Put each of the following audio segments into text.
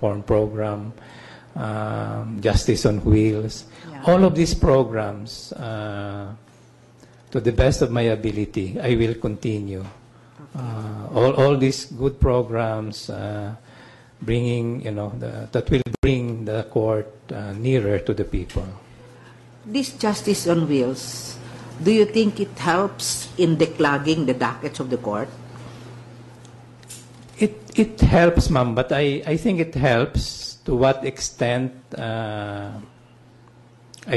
reform program, Justice on Wheels. Yeah. All of these programs, to the best of my ability, I will continue. All these good programs, bringing, that will bring the court nearer to the people. This Justice on Wheels, do you think it helps in declogging the dockets of the court? It helps, ma'am, but I think it helps. To what extent, I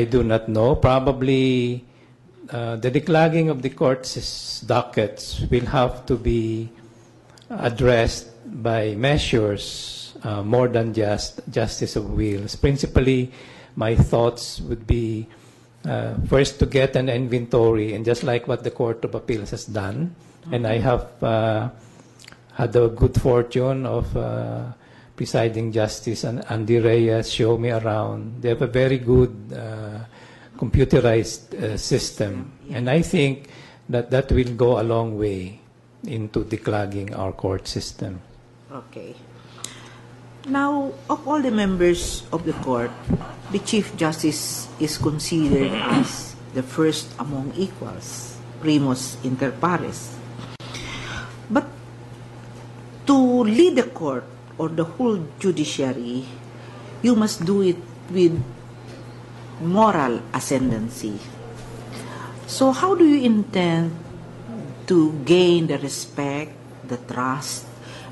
do not know. Probably the declogging of the court's dockets will have to be addressed by measures more than just justice of wheels. Principally, my thoughts would be first to get an inventory, and just like what the Court of Appeals has done, and I have had the good fortune of presiding justice and Andy Reyes show me around. They have a very good computerized system, and I think that will go a long way into declogging our court system. Okay. Now, of all the members of the court, the Chief Justice is considered as the first among equals, primus inter pares. But to lead the court or the whole judiciary, you must do it with moral ascendancy. So how do you intend to gain the respect, the trust,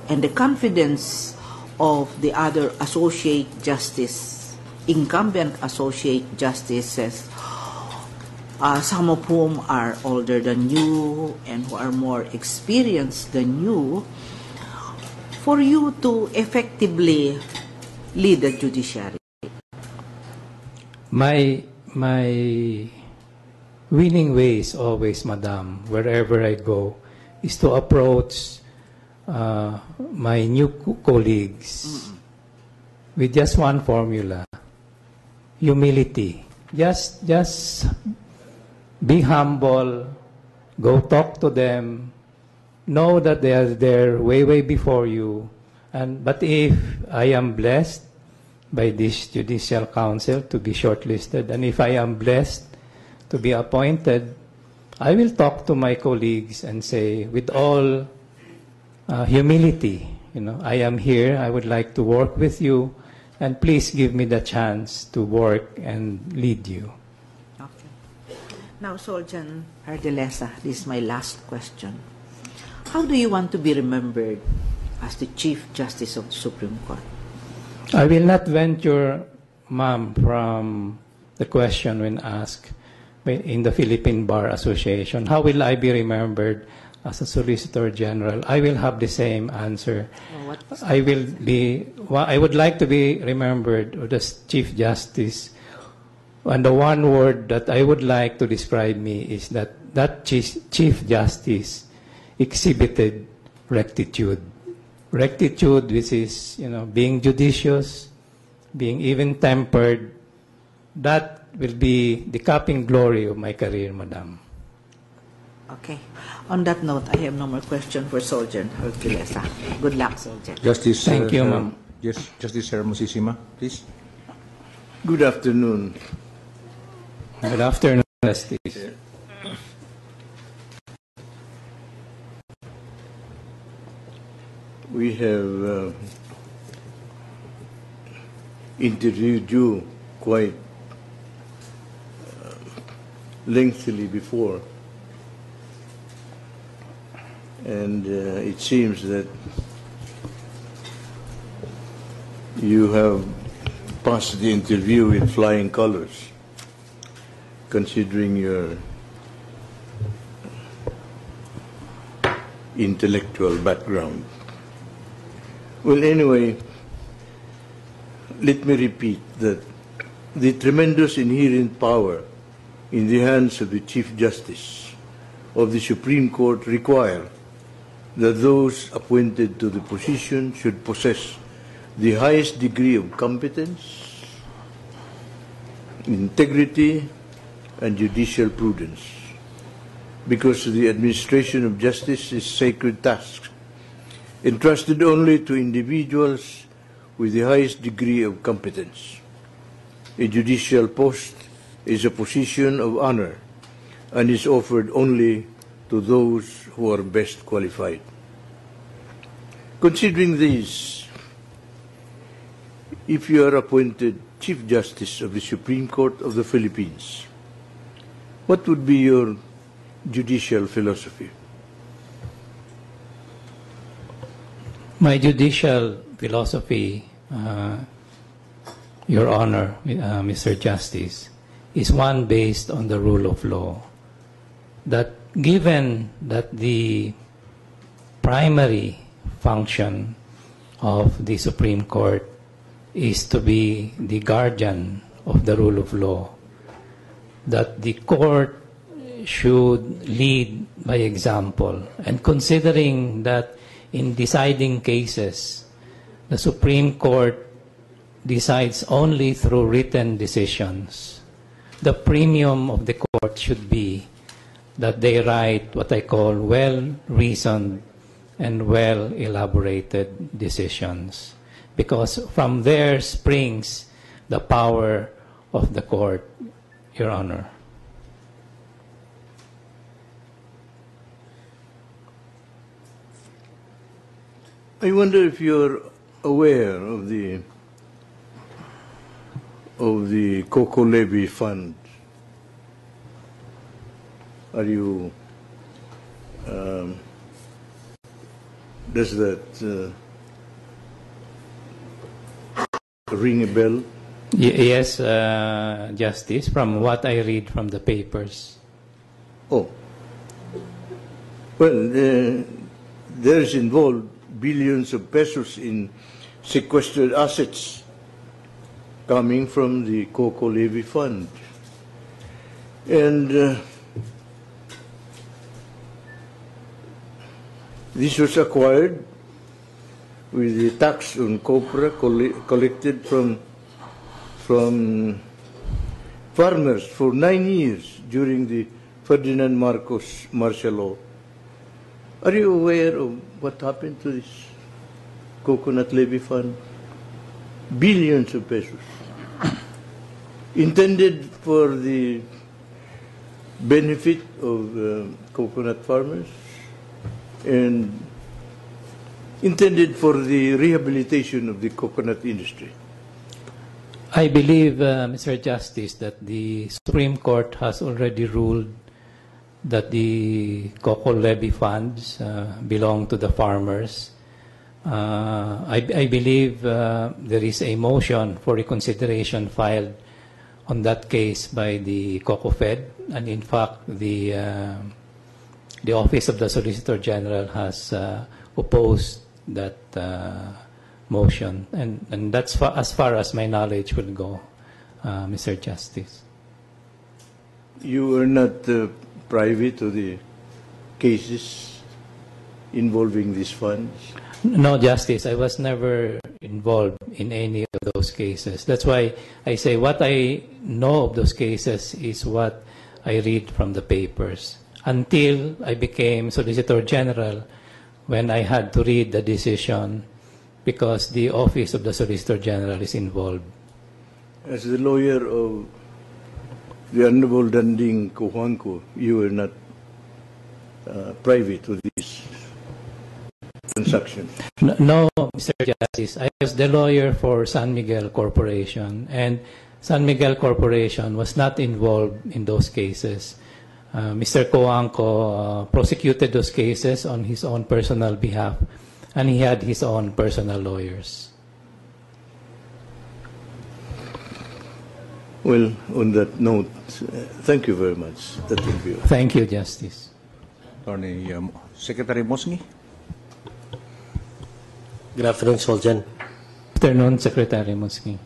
and the confidence of the other associate justice, incumbent associate justices, some of whom are older than you and who are more experienced than you, for you to effectively lead the judiciary? My winning ways always, Madam, wherever I go, is to approach my new colleagues with just one formula: humility. Just be humble, go talk to them, know that they are there way before you. But if I am blessed by this Judicial Council to be shortlisted, and if I am blessed to be appointed, I will talk to my colleagues and say, with all humility, I am here, I would like to work with you, and please give me the chance to work and lead you. Okay. Now, Soljan Jardeleza, this is my last question. How do you want to be remembered as the Chief Justice of the Supreme Court? I will not venture, ma'am, from the question when asked in the Philippine Bar Association, how will I be remembered as a Solicitor General? I will have the same answer. I would like to be remembered as Chief Justice, and the one word that I would like to describe me is that Chief Justice exhibited rectitude. Rectitude, which is, being judicious, being even-tempered. That will be the capping glory of my career, Madam. Okay. On that note, I have no more question for Soljan Jardeleza. Good luck, Soljan. Justice. Thank you, ma'am. Yes, Justice Hermosissima, please. Good afternoon. Good afternoon, Justice. We have interviewed you quite lengthily before, and it seems that you have passed the interview with flying colors, considering your intellectual background. Well, anyway, let me repeat that the tremendous inherent power in the hands of the Chief Justice of the Supreme Court require that those appointed to the position should possess the highest degree of competence, integrity, and judicial prudence, because the administration of justice is a sacred task, entrusted only to individuals with the highest degree of competence. A judicial post is a position of honor and is offered only to those who are best qualified. Considering this, if you are appointed Chief Justice of the Supreme Court of the Philippines, what would be your judicial philosophy? My judicial philosophy, Your Honor, Mr. Justice, is one based on the rule of law. That given that the primary function of the Supreme Court is to be the guardian of the rule of law, that the court should lead by example, and considering that in deciding cases, the Supreme Court decides only through written decisions, the premium of the court should be that they write what I call well-reasoned and well-elaborated decisions, because from there springs the power of the court, Your Honor. I wonder if you're aware of the Coco Levy Fund. Are you? Does that ring a bell? Yes, Justice, from what I read from the papers. Oh. Well, there's involved billions of pesos in sequestered assets coming from the Coco Levy Fund. And this was acquired with the tax on copra collected from farmers for 9 years during the Ferdinand Marcos martial law. Are you aware of what happened to this coconut levy fund? Billions of pesos intended for the benefit of coconut farmers and intended for the rehabilitation of the coconut industry. I believe, Mr. Justice, that the Supreme Court has already ruled that the Coco Levy funds belong to the farmers. I believe there is a motion for reconsideration filed on that case by the Coco Fed, and in fact, the Office of the Solicitor General has opposed that motion, and that's as far as my knowledge will go, Mr. Justice. You are not privy to the cases involving these funds? No, Justice. I was never involved in any of those cases. That's why I say what I know of those cases is what I read from the papers. Until I became Solicitor General, when I had to read the decision because the Office of the Solicitor General is involved. As the lawyer of the Honorable Danding Cojuangco, you were not privy to this transaction? No, Mr. Justice. I was the lawyer for San Miguel Corporation, and San Miguel Corporation was not involved in those cases. Mr. Cojuangco prosecuted those cases on his own personal behalf, and he had his own personal lawyers. Well, on that note, thank you very much. That will be all. Thank you, Justice. Attorney Secretary Mosngi. Good afternoon, Soljan. Good afternoon, Secretary Mosngi.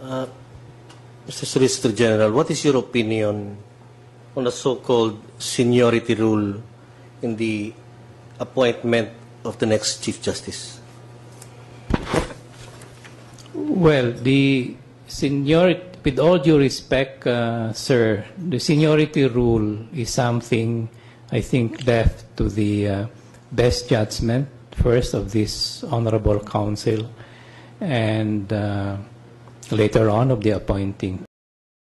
Mr. Solicitor General, what is your opinion on the so-called seniority rule in the appointment of the next Chief Justice? Well, the seniority, with all due respect, sir, the seniority rule is something I think left to the best judgment, first, of this Honorable Council, and later on of the appointing